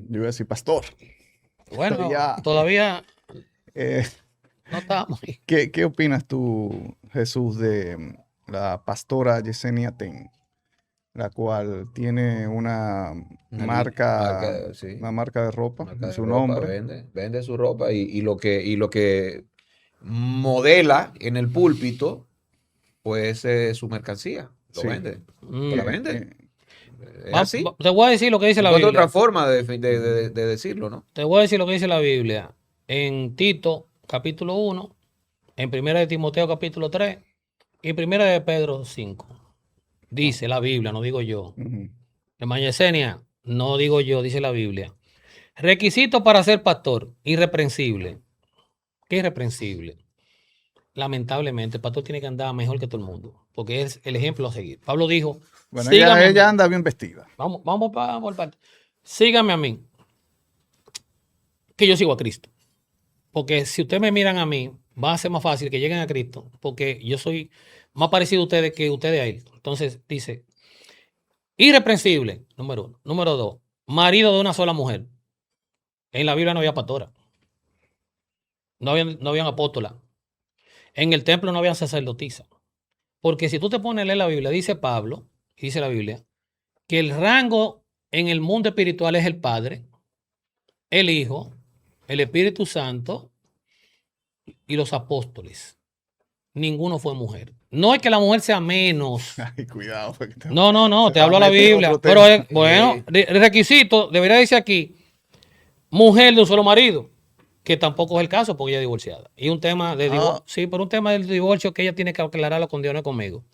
yo iba a decir pastor. Bueno, Ya, todavía eh, no estamos ahí. ¿qué opinas tú, Jesús, de la pastora Yesenia Ten, la cual tiene Marca, sí, una marca de ropa marca en de su ropa, nombre? vende su ropa y lo que modela en el púlpito, pues es su mercancía, lo Sí. vende, la Mm. vende. Eh, Es así. Te voy a decir lo que dice No la encuentro otra Biblia. forma de decirlo, ¿no? Te voy a decir lo que dice la Biblia. En Tito, capítulo 1, en Primera de Timoteo, capítulo 3, y Primera de Pedro 5. Dice la Biblia, no digo yo. ujú. Hermana Yesenia, no digo yo, dice la Biblia. Requisito para ser pastor, irreprensible. ¿Qué es irreprensible? Lamentablemente, el pastor tiene que andar mejor que todo el mundo, porque es el ejemplo a seguir. Pablo dijo, Bueno, sígame a mí. ella anda bien vestida. Vamos por parte. Sígame a mí, que yo sigo a Cristo. Porque si ustedes me miran a mí, va a ser más fácil que lleguen a Cristo, porque yo soy más parecido a ustedes que ustedes a Él. Entonces dice, irreprensible, número 1. Número 2, marido de una sola mujer. En la Biblia no había pastora, no habían apóstolas. En el templo no había sacerdotisa. Porque si tú te pones a leer la Biblia, dice Pablo, dice la Biblia, que el rango en el mundo espiritual es el Padre, el Hijo, el Espíritu Santo y los apóstoles. Ninguno fue mujer. No es que la mujer sea menos. Ay, cuidado, porque No, se te va a hablo a la meter en Biblia. otro Pero tema. bueno, el requisito debería decir aquí, mujer de un solo marido, que tampoco es el caso porque ella es divorciada. Y un tema de divorcio, Ah, sí, pero un tema del divorcio que ella tiene que aclararlo con Dios, no conmigo.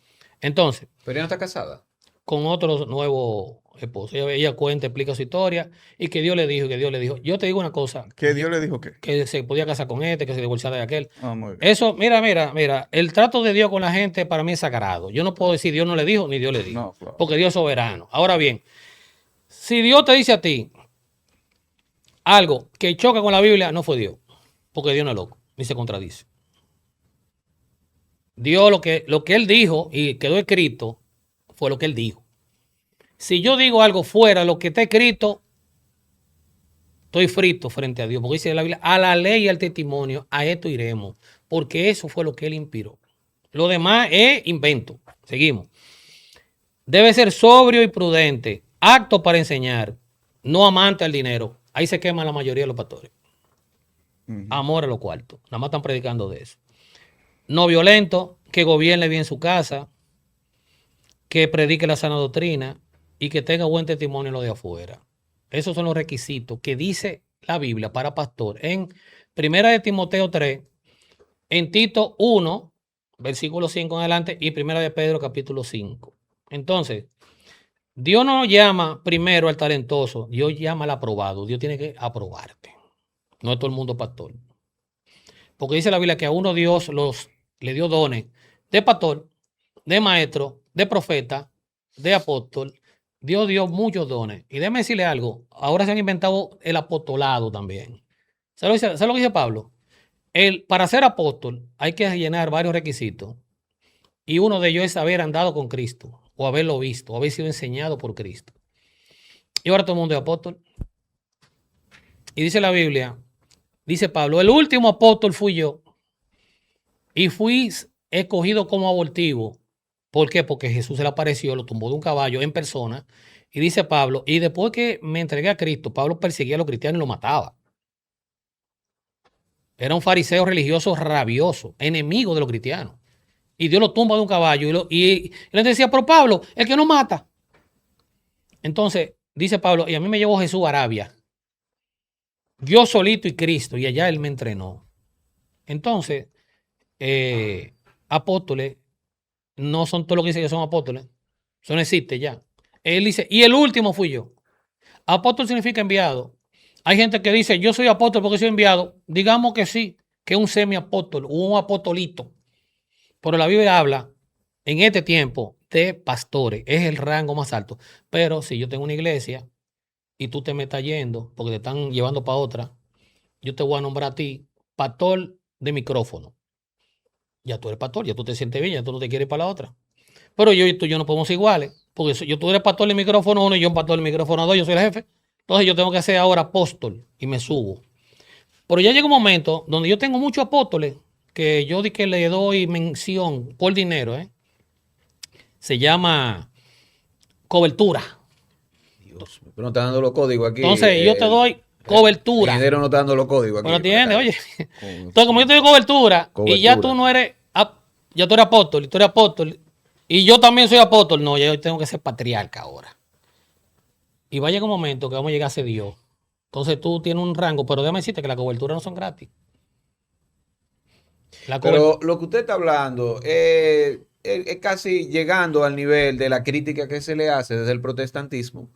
Entonces, Pero ella no está casada. con otro nuevo esposo. Ella cuenta, explica su historia y que Dios le dijo, que Dios le dijo. Yo te digo una cosa, ¿qué Dios le dijo qué? que se podía casar con este, que se divorciara de aquel. Ah, muy bien. Eso, mira, el trato de Dios con la gente para mí es sagrado. Yo no puedo decir Dios no le dijo ni Dios le dijo, No, claro. porque Dios es soberano. Ahora bien, si Dios te dice a ti algo que choca con la Biblia, no fue Dios, porque Dios no es loco, ni se contradice. Dios lo que Él dijo y quedó escrito fue lo que Él dijo. Si yo digo algo fuera de lo que está escrito, estoy frito frente a Dios, porque dice la Biblia, a la ley y al testimonio, a esto iremos, porque eso fue lo que Él inspiró. Lo demás es invento. Seguimos. Debe ser sobrio y prudente, apto para enseñar, no amante al dinero. Ahí se quema la mayoría de los pastores. Ujú. Amor a los cuartos. Nada más están predicando de eso. No violento, que gobierne bien su casa, que predique la sana doctrina y que tenga buen testimonio en lo de afuera. Esos son los requisitos que dice la Biblia para pastor en Primera de Timoteo 3, en Tito 1, versículo 5 en adelante, y Primera de Pedro capítulo 5. Entonces, Dios no llama primero al talentoso, Dios llama al aprobado. Dios tiene que aprobarte. No es todo el mundo pastor. Porque dice la Biblia que a uno Dios le dio dones de pastor, de maestro, de profeta, de apóstol. Dios dio muchos dones. Y déjeme decirle algo, ahora se han inventado el apostolado también. ¿Sabe lo que dice Pablo? Para ser apóstol hay que llenar varios requisitos. Y uno de ellos es haber andado con Cristo, o haberlo visto, o haber sido enseñado por Cristo. Y ahora todo el mundo es apóstol. Y dice la Biblia, dice Pablo, el último apóstol fui yo. Y fui escogido como abortivo. ¿Por qué? Porque Jesús se le apareció, lo tumbó de un caballo en persona. Y dice Pablo, y después que me entregué a Cristo, Pablo perseguía a los cristianos y los mataba. Era un fariseo religioso rabioso, enemigo de los cristianos. Y Dios lo tumba de un caballo. Y él decía, pero Pablo, el que no mata. Entonces, dice Pablo, y a mí me llevó Jesús a Arabia. Yo solito y Cristo, y allá él me entrenó. Entonces, apóstoles no son todos los que dicen que son apóstoles. Eso no existe ya. Él dice, y el último fui yo. Apóstol significa enviado. Hay gente que dice, yo soy apóstol porque soy enviado. Digamos que sí, que es un semiapóstol, un apostolito. Pero la Biblia habla en este tiempo de pastores. Es el rango más alto. Pero si yo tengo una iglesia y tú te me estás yendo porque te están llevando para otra, yo te voy a nombrar a ti pastor de micrófono. Ya tú eres pastor, ya tú te sientes bien, ya tú no te quieres ir para la otra. Pero yo y tú no podemos ser iguales, porque tú eres pastor del micrófono 1 y yo un pastor del micrófono 2, yo soy el jefe. Entonces yo tengo que ser ahora apóstol y me subo. Pero ya llega un momento donde yo tengo muchos apóstoles que yo di que le doy mención por dinero, ¿eh? Se llama cobertura. Dios mío, pero no está dando los códigos aquí. Entonces yo te doy cobertura. El dinero no está dando los códigos aquí. ¿Me entiendes? Oye, Con- entonces como yo te doy cobertura y ya Cobertura. tú no eres, ya tú eres apóstol y tú eres apóstol y yo también soy apóstol, no, ya yo tengo que ser patriarca ahora. Y va a llegar un momento que vamos a llegar a ser Dios. Entonces tú tienes un rango, pero déjame decirte que las coberturas no son gratis. La cobertura. Pero lo que usted está hablando es casi llegando al nivel de la crítica que se le hace desde el protestantismo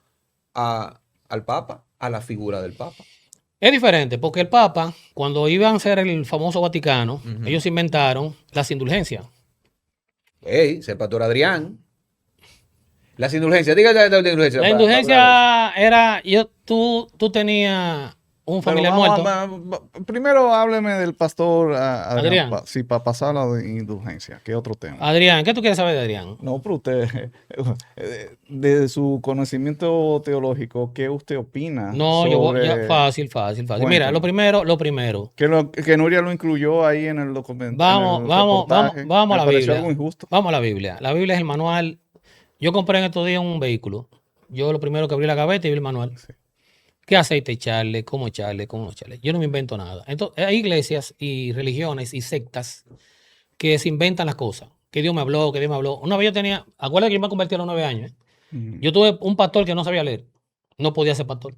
al Papa, a la figura del Papa. Es diferente, porque el Papa, cuando iban a ser el famoso Vaticano, Ujú. ellos inventaron las indulgencias. Ey, el pastor Adrián. Las indulgencias, dígale la indulgencia. La para hablar de indulgencia era, tú tenías un Pero familiar vamos muerto. primero hábleme del pastor Adrián. sí, para pasar a la indulgencia, que es otro tema. Adrián, ¿qué tú quieres saber de Adrián? No, pero usted, de su conocimiento teológico, ¿qué usted opina No, yo voy, sobre fácil. Mira, Cuéntame. lo primero. que Nuria lo incluyó ahí en el documento? Vamos a Me la pareció Biblia. algo injusto. Vamos a la Biblia. La Biblia es el manual. Yo compré en estos días un vehículo. Yo lo primero que abrí la gaveta y vi el manual. Sí. ¿Qué aceite echarle? ¿Cómo echarle? ¿Cómo no echarle? Yo no me invento nada. Entonces, hay iglesias y religiones y sectas que se inventan las cosas. Que Dios me habló, que Dios me habló. Una vez yo tenía, acuérdate que yo me convertí a los 9 años. Yo tuve un pastor que no sabía leer. No podía ser pastor.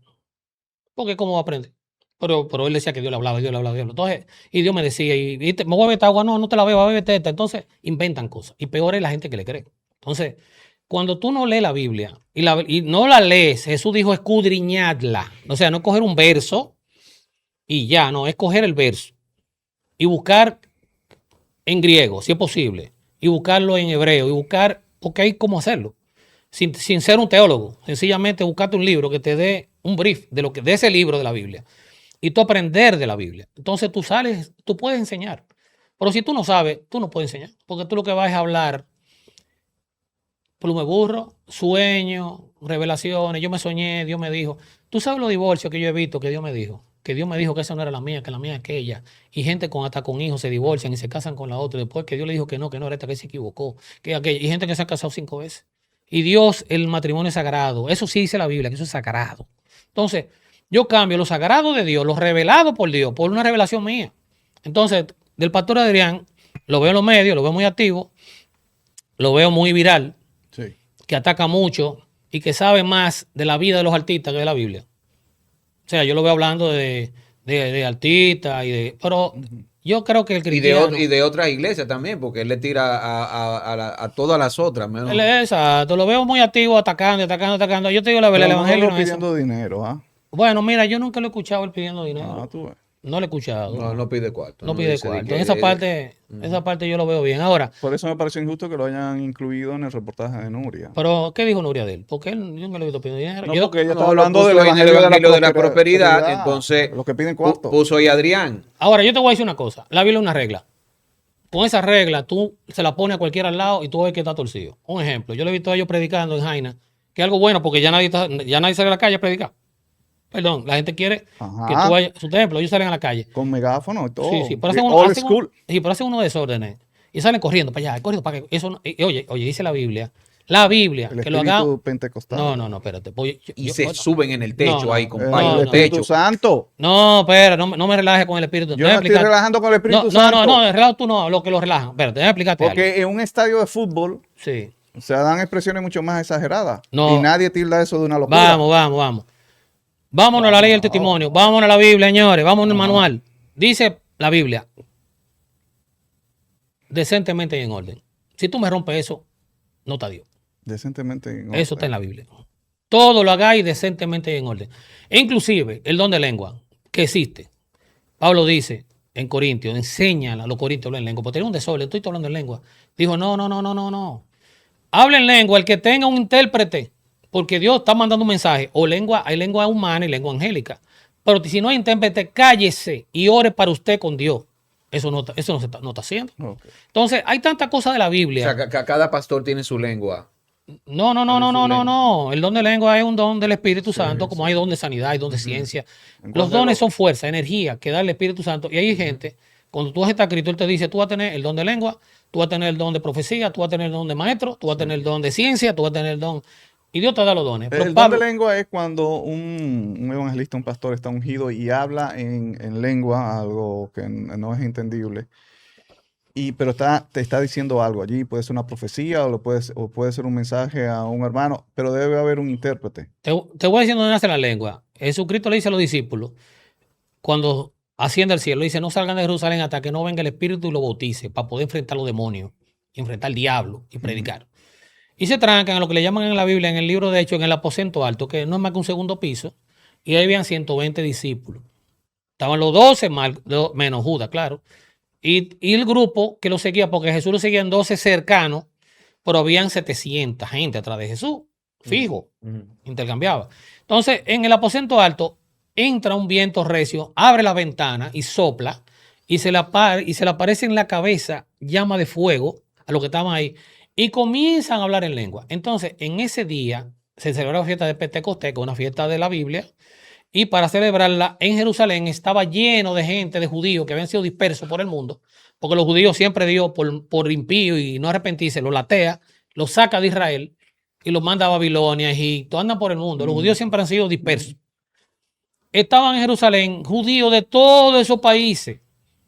Porque ¿cómo va a aprender? Pero él decía que Dios le hablaba, Dios le hablaba, Dios le hablaba. Entonces, y Dios me decía, me voy a beber agua, no te la bebo, bébete esta. Entonces, inventan cosas. Y peor es la gente que le cree. Entonces, cuando tú no lees la Biblia y no la lees, Jesús dijo escudriñadla. O sea, no coger un verso y ya, no, es coger el verso y buscar en griego, si es posible, y buscarlo en hebreo, y buscar, porque hay cómo hacerlo, sin ser un teólogo, sencillamente buscarte un libro que te dé un brief de ese libro de la Biblia, y tú aprender de la Biblia. Entonces tú sales, tú puedes enseñar, pero si tú no sabes, tú no puedes enseñar, porque tú lo que vas es a hablar plume burro, sueños, revelaciones, yo me soñé, Dios me dijo. Tú sabes los divorcios que yo he visto que Dios me dijo. Que Dios me dijo que esa no era la mía, que la mía es aquella. Y gente hasta con hijos se divorcian y se casan con la otra. Después que Dios le dijo que no era esta que se equivocó. Que aquella. Y gente que se ha casado 5 veces. Y Dios, el matrimonio es sagrado. Eso sí dice la Biblia, que eso es sagrado. Entonces, yo cambio lo sagrado de Dios, lo revelado por Dios, por una revelación mía. Entonces, del pastor Adrián, lo veo en los medios, lo veo muy activo, lo veo muy viral, Sí. que ataca mucho y que sabe más de la vida de los artistas que de la Biblia. O sea, yo lo veo hablando de artistas pero yo creo que el cristiano... Y de otras iglesias también, porque él le tira a todas las otras. Menos. Exacto, lo veo muy activo, atacando. Yo te digo la verdad, el Pero no evangelio lo no es eso. pidiendo dinero, ¿ah? Bueno, mira, yo nunca lo he escuchado él pidiendo dinero. Ah, tú ves. No lo he escuchado. No pide cuarto. No pide dice de cuarto. que- En esa parte yo lo veo bien. Ahora, Por eso me pareció injusto que lo hayan incluido en el reportaje de Nuria. pero ¿qué dijo Nuria de él? Porque yo no le he visto pidiendo dinero. No, Yo- porque ella No, estaba lo hablando puso del en el evangelio de la prosperidad, entonces los que piden cuarto. puso ahí Adrián. Ahora, yo te voy a decir una cosa. La Biblia es una regla. Con esa regla, tú se la pones a cualquiera al lado y tú ves que está torcido. Un ejemplo, yo le he visto a ellos predicando en Jaina, que es algo bueno porque ya nadie sale a la calle a predicar. Perdón, la gente quiere Ajá. que tú vayas a su templo, ellos salen a la calle. Con megáfono y todo. Sí, pero Old school. hacen unos desórdenes y salen corriendo para allá, corriendo para que eso oye, dice la Biblia, El que lo haga. espíritu pentecostal. No, espérate. Pues, Y se suben en el techo no, ahí, no, compadre. El en el Espíritu techo. Santo. No, espera, no me relajes con el Espíritu. Yo no estoy relajando con el Espíritu Santo. No, relajo tú no, lo que lo relajan. Espérate, déjame explicarte algo. Porque en un estadio de fútbol Sí. se dan expresiones mucho más exageradas. No. Y nadie tilda eso de una locura. Vamos. Vámonos a la ley del testimonio. Vámonos a la Biblia, señores. Vámonos al manual. Dice la Biblia. Decentemente y en orden. Si tú me rompes eso, no está Dios. Decentemente. en Eso está orden. en la Biblia. Todo lo hagáis decentemente y en orden. E inclusive el don de lengua que existe. Pablo dice en Corintios, enséñala a los corintios a hablar en lengua. Porque tenía un desorden, estoy hablando en lengua. Dijo, no. Habla en lengua el que tenga un intérprete. Porque Dios está mandando un mensaje. O hay lengua humana y lengua angélica. Pero si no hay intérprete, cállese y ore para usted con Dios. Eso no está haciendo. Ok. Entonces, hay tantas cosas de la O Biblia. sea, cada pastor tiene su lengua. No, no, no, a no, decir no, no, lengua. no. El don de lengua es un don del Espíritu Sí, Santo, como sí. hay don de sanidad, hay don de Ujú. ciencia. Los Entonces, dones son fuerza, energía que da el Espíritu Santo. Y hay ujú. gente, cuando tú estás escrito, él te dice, tú vas a tener el don de lengua, tú vas a tener el don de profecía, tú vas a tener el don de maestro, tú vas a Sí. tener el don de ciencia, tú vas a tener el don... Y Dios te da los dones. Pero El don de Pablo, lengua es cuando un evangelista, un pastor está ungido y habla en lengua, algo que no es entendible. Pero te está diciendo algo allí, puede ser una profecía o puede ser un mensaje a un hermano, pero debe haber un intérprete. te voy diciendo dónde nace la lengua. Jesucristo le dice a los discípulos, cuando asciende al cielo, dice, no salgan de Jerusalén hasta que no venga el Espíritu y lo bautice, para poder enfrentar a los demonios, y enfrentar al diablo y Ujú. predicar. Y se trancan en lo que le llaman en la Biblia, en el libro de Hechos, en el aposento alto, que no es más que un segundo piso, y ahí habían 120 discípulos. Estaban los 12 menos Judas, claro. Y el grupo que lo seguía, porque Jesús lo seguía en 12 cercanos, pero habían 700 gente atrás de Jesús, Ujú, fijo, ujú. intercambiaba. Entonces, en el aposento alto, entra un viento recio, abre la ventana y sopla, y se le aparece en la cabeza llama de fuego a los que estaban ahí, y comienzan a hablar en lengua. Entonces, en ese día se celebró la fiesta de Pentecostés, que es una fiesta de la Biblia, y para celebrarla en Jerusalén estaba lleno de gente, de judíos que habían sido dispersos por el mundo, porque los judíos siempre Dios, por impío y no arrepentirse, los latea, los saca de Israel y los manda a Babilonia, Egipto, andan por el mundo. Los judíos Mm, siempre han sido dispersos. Estaban en Jerusalén judíos de todos esos países.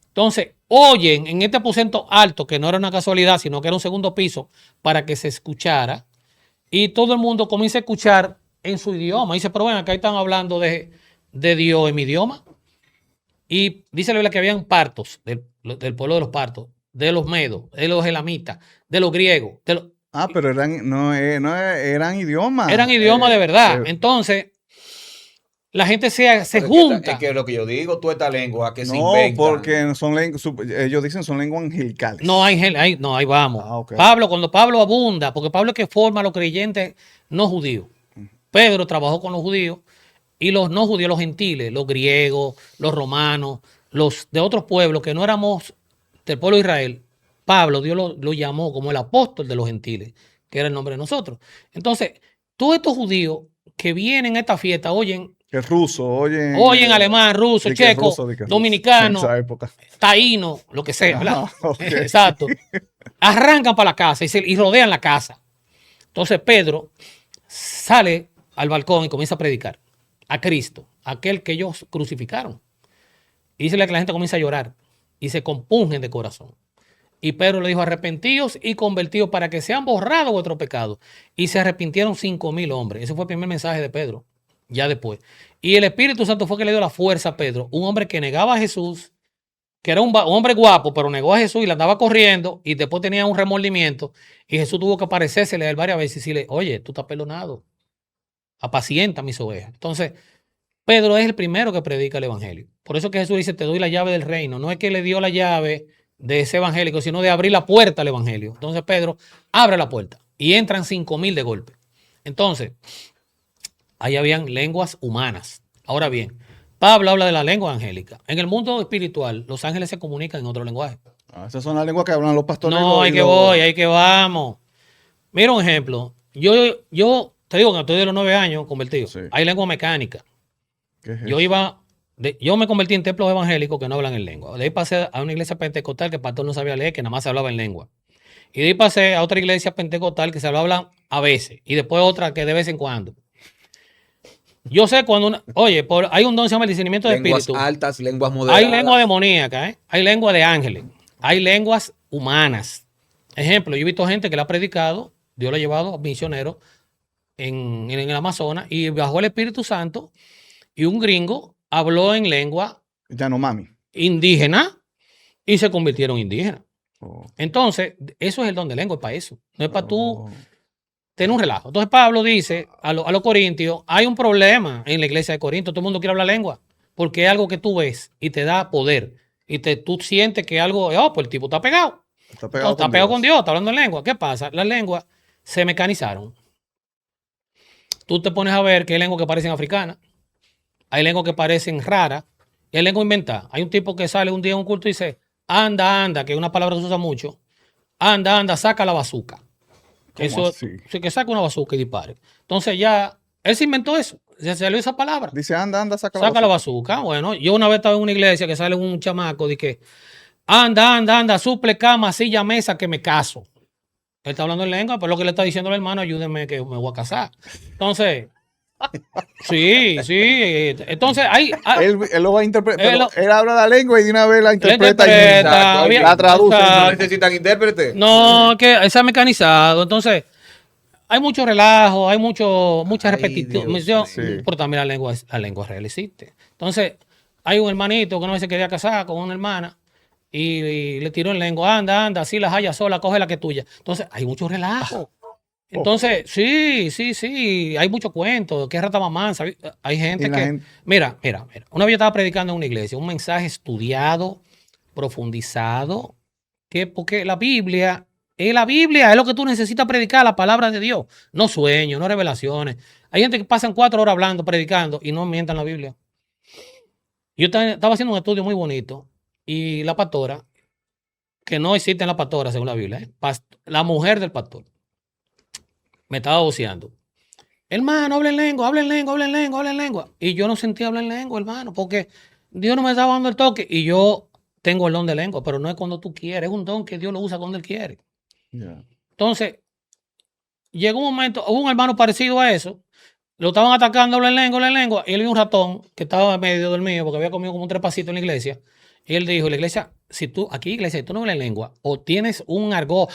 Entonces, oyen en este aposento alto, que no era una casualidad, sino que era un segundo piso, para que se escuchara, y todo el mundo comienza a escuchar en su idioma. Dice, pero ven, acá están hablando de Dios en mi idioma. Y dice la Biblia que habían partos del pueblo de los partos, de los medos, de los elamitas, de los griegos. pero eran idiomas. Eran idiomas de verdad. Entonces, la gente se Pero es junta. que lo que yo digo, tú esta lengua que se No, inventan. porque ellos dicen son lenguas No angelicales. hay, no, ahí vamos. Ah, ok. Pablo, cuando Pablo abunda, porque Pablo es que forma a los creyentes no judíos. Pedro trabajó con los judíos y los no judíos, los gentiles, los griegos, los romanos, los de otros pueblos que no éramos del pueblo de Israel. Pablo, Dios lo llamó como el apóstol de los gentiles, que era el nombre de nosotros. Entonces, todos estos judíos que vienen a esta fiesta oyen, Que ruso, oyen alemán, ruso, checo, di que ruso, en dominicano, esa época. taíno, lo que sea, ¿verdad? Ah, ok. Exacto. Arrancan para la casa y rodean la casa. Entonces Pedro sale al balcón y comienza a predicar a Cristo, aquel que ellos crucificaron. Y dice que la gente comienza a llorar y se compungen de corazón. Y Pedro le dijo, arrepentíos y convertidos para que sean borrados vuestros pecados. Y se arrepintieron 5,000 hombres. Ese fue el primer mensaje de Pedro, ya después. Y el Espíritu Santo fue que le dio la fuerza a Pedro, un hombre que negaba a Jesús, que era un hombre guapo, pero negó a Jesús y le andaba corriendo y después tenía un remordimiento. Y Jesús tuvo que aparecérsele a él varias veces y decirle, oye, tú estás perdonado, apacienta mis ovejas. Entonces, Pedro es el primero que predica el evangelio. Por eso que Jesús dice, te doy la llave del reino. No es que le dio la llave de ese evangélico, sino de abrir la puerta al evangelio. Entonces Pedro abre la puerta y entran 5,000 de golpe. Entonces, ahí habían lenguas humanas. Ahora bien, Pablo habla de la lengua angélica. En el mundo espiritual, los ángeles se comunican en otro lenguaje. Esas son las lenguas que hablan los pastores No, hay que voy, hay que vamos. Mira un ejemplo. Yo te digo que estoy de los 9 años convertido. Sí. Hay lengua mecánica. ¿Qué es Yo eso? yo me convertí en templos evangélicos que no hablan en lengua. De ahí pasé a una iglesia pentecostal que el pastor no sabía leer, que nada más se hablaba en lengua. Y de ahí pasé a otra iglesia pentecostal que se habla a veces. Y después otra que de vez en cuando. Yo sé cuando oye, hay un don que se llama el discernimiento de Lenguas espíritu. altas, lenguas Hay moderadas. lengua demoníaca, ¿eh? Hay lengua de ángeles. Hay lenguas humanas. Ejemplo, yo he visto gente que le ha predicado, Dios le ha llevado a misioneros en el Amazonas y bajó el Espíritu Santo y un gringo habló en lengua Yanomami. indígena y se convirtieron en indígenas. Oh, Entonces, eso es el don de lengua, es para eso. No es para tú oh. tener un relajo. Entonces, Pablo dice a los corintios, hay un problema en la iglesia de Corinto, todo el mundo quiere hablar lengua, porque es algo que tú ves y te da poder. Y tú sientes que algo, pues el tipo está pegado. Está pegado Está pegado con Dios, está hablando en lengua. ¿Qué pasa? Las lenguas se mecanizaron. Tú te pones a ver que hay lenguas que parecen africanas, hay lenguas que parecen raras, y hay lenguas inventadas. Hay un tipo que sale un día en un culto y dice, anda, anda, que es una palabra que se usa mucho, anda, anda, saca la bazuca. ¿Cómo Eso, así? sí, que saca una bazooka y dispare. Entonces ya, él se inventó eso. Se salió esa palabra. Dice, anda, saca la Saca la bazooka. bazooka. Bueno, yo una vez estaba en una iglesia que sale un chamaco de que anda, suple cama, silla, mesa, que me caso. Él está hablando en lengua, pero lo que le está diciendo al hermano, ayúdenme que me voy a casar. Entonces, sí. Entonces, Él lo va a interpretar. Él lo- Él habla la lengua y de una vez la interpreta. interpreta, Exacto, bien, la traduce. No exacto. necesitan intérprete. No, que ese mecanizado. Entonces, hay mucho relajo, hay mucha Ay, repetición, Dios mío. Sí. pero también la lengua real existe. Entonces, hay un hermanito que una vez se quería casar con una hermana y le tiró en lengua, anda, así la haya sola, coge la que es tuya. Entonces, hay mucho relajo. Entonces, sí, hay mucho cuento, que rata mamanza. Hay gente Y la que, gente- mira, una vez yo estaba predicando en una iglesia, un mensaje estudiado, profundizado, porque la Biblia es lo que tú necesitas predicar, la palabra de Dios, no sueños, no revelaciones. Hay gente que pasan 4 horas hablando, predicando y no mientan la Biblia. Yo estaba haciendo un estudio muy bonito y la pastora, que no existe en la pastora según la Biblia, la mujer del pastor, me estaba voceando. Hermano, habla en lengua, habla en lengua, habla en lengua, habla en lengua. Y yo no sentía hablar en lengua, hermano, porque Dios no me estaba dando el toque y yo tengo el don de lengua, pero no es cuando tú quieres, es un don que Dios lo usa cuando Él quiere. Ya. Entonces, llegó un momento, hubo un hermano parecido a eso, lo estaban atacando, habla en lengua, y él vio un ratón que estaba medio dormido porque había comido como un trepacito en la iglesia. Y él dijo, la iglesia, iglesia, si tú no hablas en lengua o tienes un argot,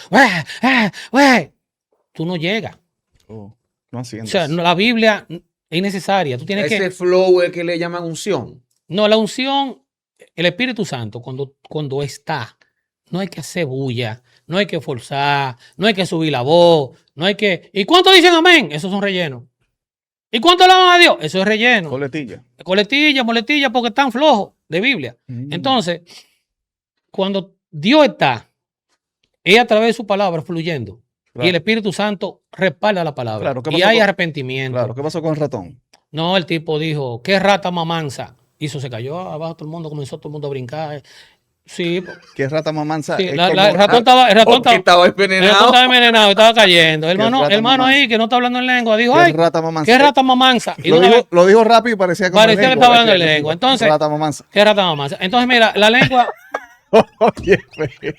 tú no llegas. Oh, no O asciendes. sea, la Biblia es necesaria. Tú tienes Ese que. flow es que le llaman unción. No, la unción, el Espíritu Santo, cuando está, no hay que hacer bulla, no hay que forzar, no hay que subir la voz, no hay que. ¿Y cuántos dicen amén? Esos son rellenos. ¿Y cuántos alaban a Dios? Eso es relleno. Coletilla. Moletilla, porque están flojos de Biblia. Entonces, cuando Dios está, es a través de su palabra fluyendo. Claro. Y el Espíritu Santo respalda la palabra. Claro, ¿qué y pasó hay con- arrepentimiento. Claro, ¿qué pasó con el ratón? No, el tipo dijo, qué rata mamanza. Hizo, se cayó abajo, comenzó todo el mundo a brincar. Sí, Que rata mamanza. sí, es el como- ratón estaba, el ratón Porque estaba el ratón envenenado. estaba envenenado, estaba cayendo. El hermano rata mamanza. ahí que no está hablando en lengua dijo, que ay, rata mamanza. qué rata mamanza. Y de Lo una dijo, vez, lo dijo rápido y parecía como parecía que lengua. estaba hablando en lengua. Entonces, Rata mamanza. qué rata mamanza. Entonces, mira, la lengua, Oye, feo.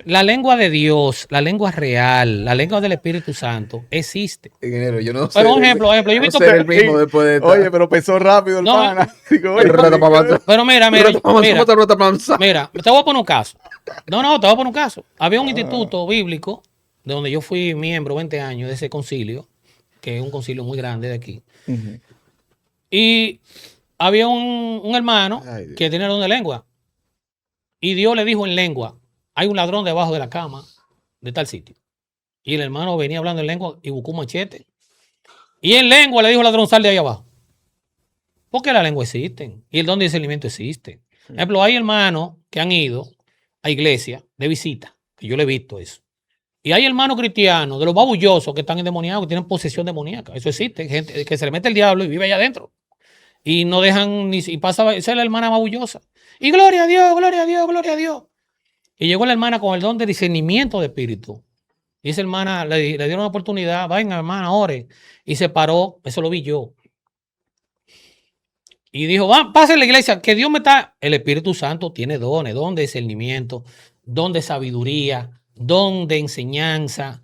la lengua de Dios, la lengua real, la lengua del Espíritu Santo existe. Ingeniero, yo no sé. Pero un ejemplo, yo he no visto ser que- el mismo después de esta. Oye, pero pensó rápido el No, pana. Digo, oye, El rata mamanza. Pero mira, El rata mamanza, mira, ¿cómo está rata mamanza? mira, te voy a poner un caso. No, te voy a poner un caso. Había un instituto bíblico de donde yo fui miembro 20 años de ese concilio, que es un concilio muy grande de aquí. Ujú. Y había un hermano Ay, Dios. que tenía don de lengua. Y Dios le dijo en lengua, hay un ladrón debajo de la cama de tal sitio. Y el hermano venía hablando en lengua y buscó un machete. Y en lengua le dijo al ladrón, sal de ahí abajo. Porque la lengua existe. Y el don de discernimiento existe. Por ejemplo, hay hermanos que han ido a iglesia de visita, que yo le he visto eso. Y hay hermanos cristianos, de los babullosos que están endemoniados, que tienen posesión demoníaca. Eso existe. Gente que se le mete el diablo y vive allá adentro. Y no dejan ni. Y pasa, esa es la hermana babullosa. Y gloria a Dios, gloria a Dios, gloria a Dios. Y llegó la hermana con el don de discernimiento de espíritu. Y esa hermana le dieron una oportunidad. Venga, hermana, ore. Y se paró. Eso lo vi yo. Y dijo, va, pase a la iglesia, que Dios me está. El Espíritu Santo tiene dones, don de discernimiento, don de sabiduría, don de enseñanza,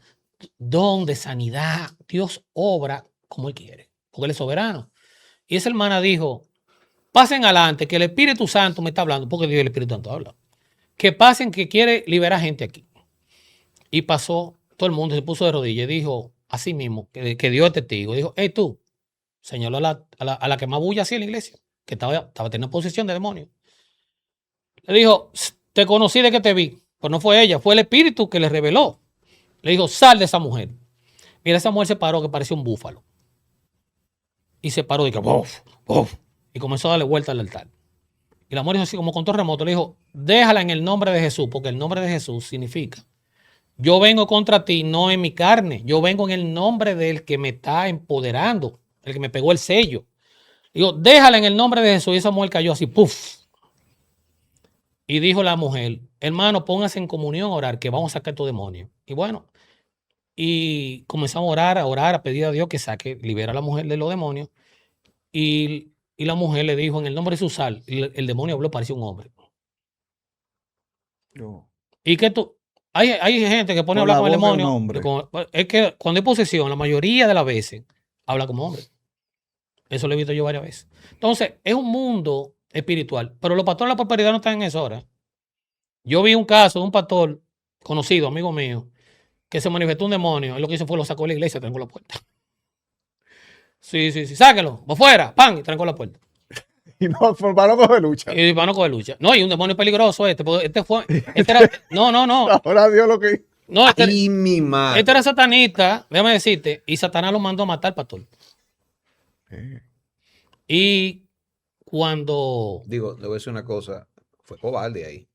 don de sanidad. Dios obra como Él quiere, porque Él es soberano. Y esa hermana dijo, pasen adelante, que el Espíritu Santo me está hablando, porque Dios el Espíritu Santo habla. Que pasen, que quiere liberar gente aquí. Y pasó, todo el mundo se puso de rodillas y dijo, así mismo, que Dios es testigo. Dijo, hey tú, señaló a la que más bulla hacía en la iglesia, que estaba teniendo posesión de demonios. Le dijo, te conocí de que te vi. Pues no fue ella, fue el Espíritu que le reveló. Le dijo, sal de esa mujer. Mira, esa mujer se paró que parecía un búfalo. Y se paró y que, ¡buf! ¡buf! Y comenzó a darle vuelta al altar. Y la mujer hizo así como con terremoto. Le dijo, déjala en el nombre de Jesús, porque el nombre de Jesús significa, yo vengo contra ti, no en mi carne. Yo vengo en el nombre del que me está empoderando, el que me pegó el sello. Digo, déjala en el nombre de Jesús. Y esa mujer cayó así, ¡puf! Y dijo la mujer, hermano, póngase en comunión a orar, que vamos a sacar tu demonio. Y bueno, Y comenzamos a orar, a pedir a Dios que saque, libera a la mujer de los demonios. Y la mujer le dijo, en el nombre de Jesús, sal. Y el demonio habló, parecía un hombre. Yo. Y que tú, hay gente que pone a Con hablar la con el voz de un demonio. hombre. Es que cuando hay posesión, la mayoría de las veces, habla como hombre. Eso lo he visto yo varias veces. Entonces, es un mundo espiritual. Pero los pastores de la prosperidad no están en eso ahora. Yo vi un caso de un pastor conocido, amigo mío, que se manifestó un demonio. Él lo que hizo fue lo sacó de la iglesia y trancó la puerta. Sí, sáquelo, va afuera, pan, y trancó la puerta. Y no, para no coger lucha. Y van a coger lucha. No, y un demonio peligroso porque este era, no. Ahora Dios lo que... No, Y mi madre. este era satanista, déjame decirte, y Satanás lo mandó a matar al pastor. Y cuando... Digo, le voy a decir una cosa. Fue cobarde ahí.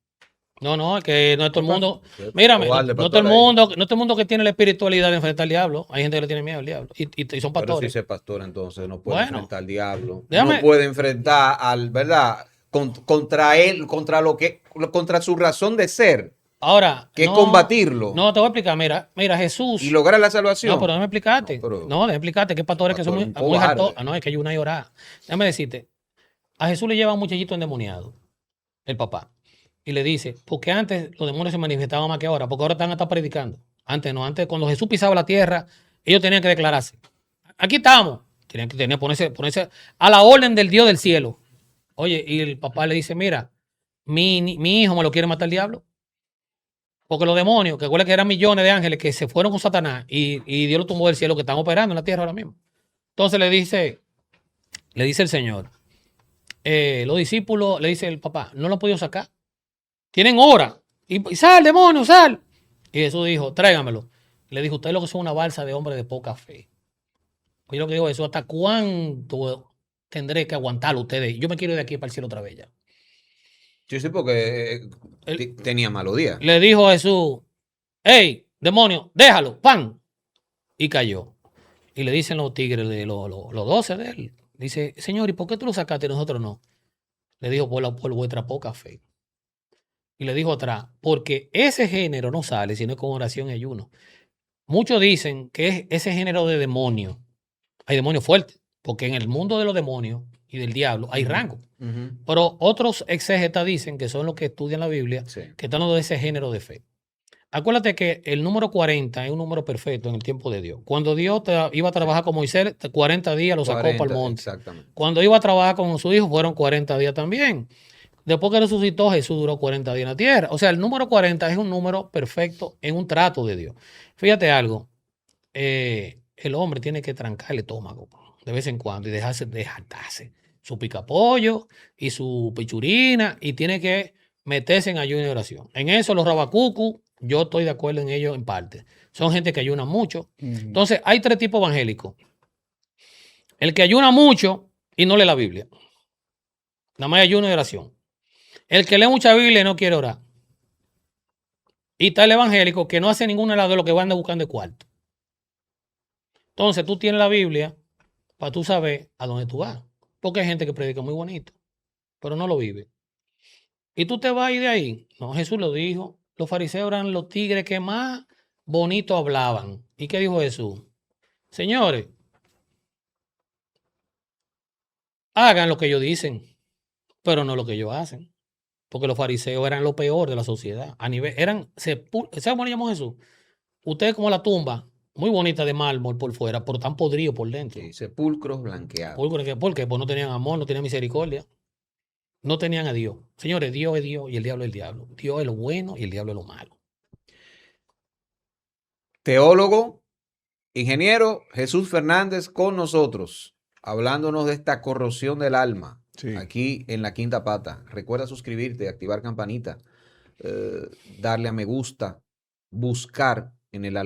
No, es que no es todo el mundo. Fue Mírame, cobarde, no todo el pastor, ahí. mundo, no todo el mundo que tiene la espiritualidad de enfrentar al diablo. Hay gente que le tiene miedo al diablo. Y son Pero si pastores. ese pastor entonces no puede Bueno, enfrentar al diablo. déjame- No puede enfrentar al, ¿verdad? Contra él, contra su razón de ser, Ahora. que no, combatirlo No, te voy a explicar. Mira, Jesús. y lograr la salvación. No, pero déjame explicarte. No, pero- Déjame explicarte que hay pastores que son muy, Pastor, un muy cobarde. hartos. No, es que hay una y orar. Déjame decirte. A Jesús le lleva un muchachito endemoniado, el papá. Y le dice, porque antes los demonios se manifestaban más que ahora, porque ahora están hasta predicando. Antes no, antes cuando Jesús pisaba la tierra, ellos tenían que declararse. Aquí estamos. Tenían que ponerse a la orden del Dios del cielo. Oye, y el papá le dice, mira, mi hijo me lo quiere matar el diablo. Porque los demonios, que acuerdan que eran millones de ángeles que se fueron con Satanás y Dios lo tumbó del cielo, que están operando en la tierra ahora mismo. Entonces le dice el Señor, los discípulos, le dice el papá, no lo han podido sacar. Tienen horas. Y sal, demonio, sal. Y Jesús dijo, tráigamelo. Le dijo, ustedes lo que son una balsa de hombres de poca fe. Pues yo lo que digo es eso, ¿hasta cuánto tendré que aguantarlo ustedes? Yo me quiero ir de aquí para el cielo otra vez ya. Sí, porque tenía malodía. Le dijo a Jesús, hey, demonio, déjalo, pan. Y cayó. Y le dicen los tigres, los 12 de él. Dice, Señor, ¿y por qué tú lo sacaste y nosotros no? Le dijo, por vuestra poca fe. Y le dijo atrás, porque ese género no sale sino con oración y ayuno. Muchos dicen que es ese género de demonio. Hay demonios fuertes, porque en el mundo de los demonios y del diablo hay rango. Ujú. Pero otros exégetas dicen, que son los que estudian la Biblia, Sí. que están los de ese género de fe. Acuérdate que el número 40 es un número perfecto en el tiempo de Dios. Cuando Dios iba a trabajar con Moisés, 40 días lo sacó 40, para el monte. Exactamente. Cuando iba a trabajar con su hijo, fueron 40 días también. Después que resucitó, Jesús duró 40 días en la tierra. O sea, el número 40 es un número perfecto en un trato de Dios. Fíjate algo, el hombre tiene que trancar el estómago de vez en cuando y dejarse de jaltarse su picapollo y su pichurina y tiene que meterse en ayuno y oración. En eso los rabacucu, yo estoy de acuerdo en ello en parte. Son gente que ayuna mucho. Entonces, hay tres tipos evangélicos. El que ayuna mucho y no lee la Biblia. Nada más ayuno y oración. El que lee mucha Biblia y no quiere orar. Y está el evangélico que no hace ninguna de las dos, lo que va a andar buscando de cuarto. Entonces tú tienes la Biblia para tú saber a dónde tú vas. Porque hay gente que predica muy bonito, pero no lo vive. Y tú te vas a ir de ahí. No, Jesús lo dijo. Los fariseos eran los tigres que más bonito hablaban. ¿Y qué dijo Jesús? Señores, hagan lo que ellos dicen, pero no lo que ellos hacen. Porque los fariseos eran lo peor de la sociedad. A nivel, ¿sabes cómo le llamó Jesús? Ustedes como la tumba, muy bonita de mármol por fuera, pero tan podrido por dentro. Sí, sepulcros blanqueados. ¿Por qué? Pues no tenían amor, no tenían misericordia. No tenían a Dios. Señores, Dios es Dios y el diablo es el diablo. Dios es lo bueno y el diablo es lo malo. Teólogo, ingeniero Jesús Fernández con nosotros, hablándonos de esta corrosión del alma. Sí. Aquí en La Quinta Pata. Recuerda suscribirte, activar campanita, darle a me gusta, buscar en el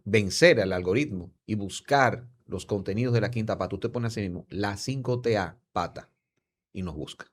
vencer al algoritmo y buscar los contenidos de La Quinta Pata. Usted pone así mismo, la 5TA Pata y nos busca.